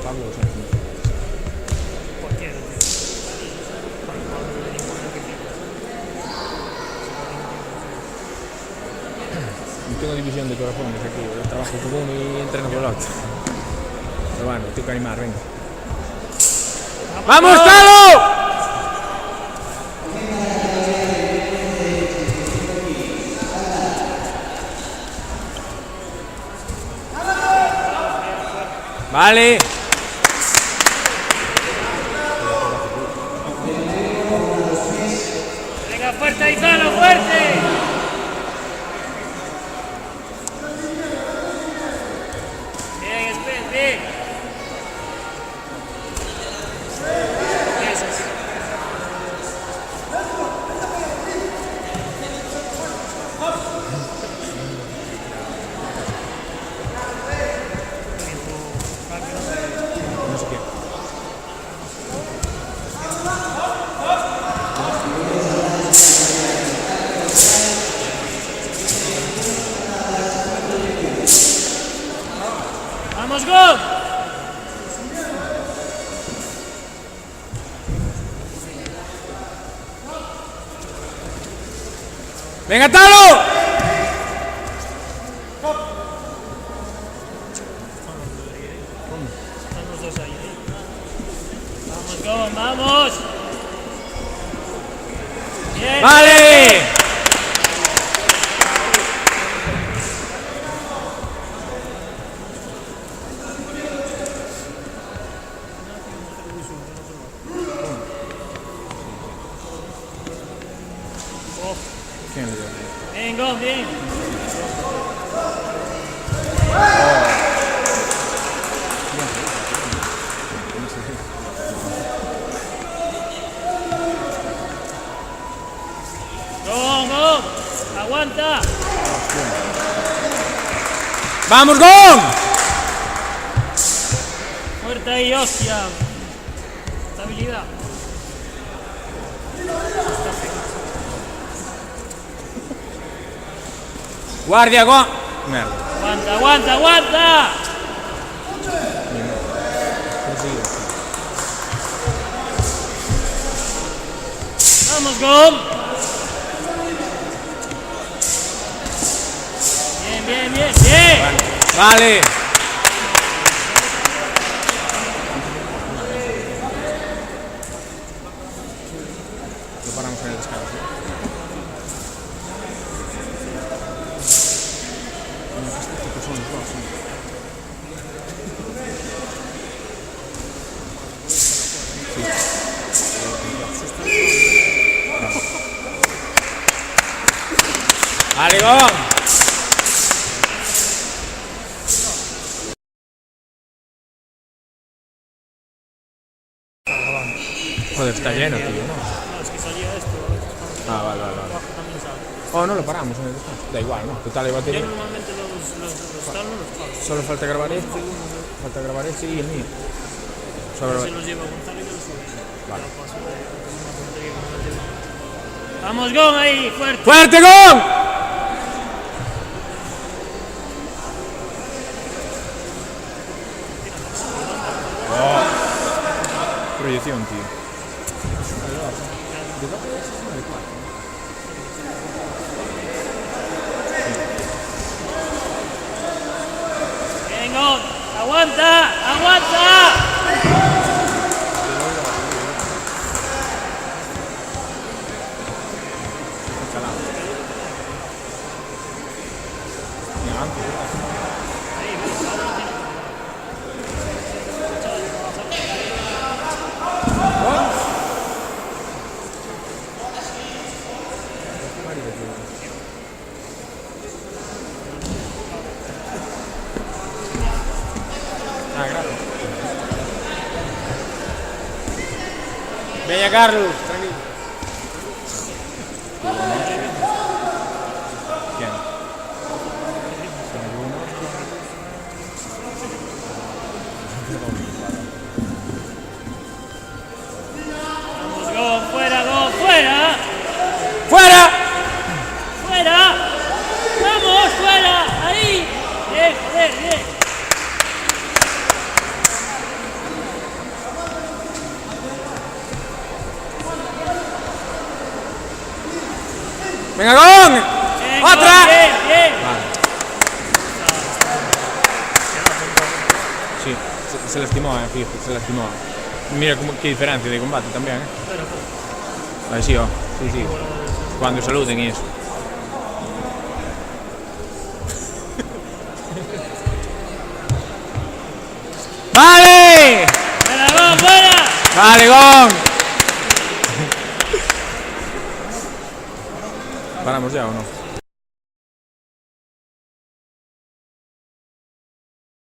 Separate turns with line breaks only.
Pablo, o sea,
cualquiera.
no tengo división de corazones aquí. Yo trabajo con uno y entreno con el otro. Pero bueno, tengo que animar, venga. ¡Vamos, Talo! Vale.
Venga, fuerte ahí, Talo, fuerte. Bien, espera, bien. Eso.
No sé qué.
¡Vamos, gol!
¡Venga, Talo!
Están los dos ahí. Vamos, gol, vamos. Bien.
¡Vale!
Oh,
¿Quién le dio?
bien, gol, bien. Gol, gol. Aguanta.
¡Vamos, Gon!
Fuerte ahí, hostia. Estabilidad.
Guardia, Gon. Merda.
Aguanta, aguanta, aguanta. Vamos, gol. Bien, bien, bien, bien.
Vale. Lo paramos en el descanso. Vale, Gon. Joder, está lleno, tío, ¿no?
No, es que salía esto.
Ah, vale.
Abajo también sale.
Oh, no lo paramos en el descanso. Da igual, ¿no? Total, hay
Yo
batería.
normalmente los tal no los pago.
Solo falta grabar este. Falta grabar este y el mío. Solo
Se los lleva Gonzalo y yo los subo.
Vale.
Lo paso de una tontería que me lleva. Vamos, gol ahí, fuerte.
¡Fuerte, Gon! Proyección, tío.
Bien, gol. Aguanta, aguanta.
Ah, gracias. Venga, Carlos, tranquilo. ¿Quién?
Vamos, gol, fuera, gol, fuera.
¡Fuera!
¡Fuera! ¡Vamos, fuera! ¡Ahí! ¡Bien, bien, bien!
¡Venga, Gon!
Bien,
¡Otra!
Bien, bien.
Vale. Sí, se lastimó, fijo, se lastimó. Mira qué diferencia de combate también,
Pero,
Ahí sí, oh. Sí, sí. Cuando saluden y eso. ¡Vale!
¡Fuera, Gon, fuera!
¡Vale, Gon! ¿Paramos ya o no?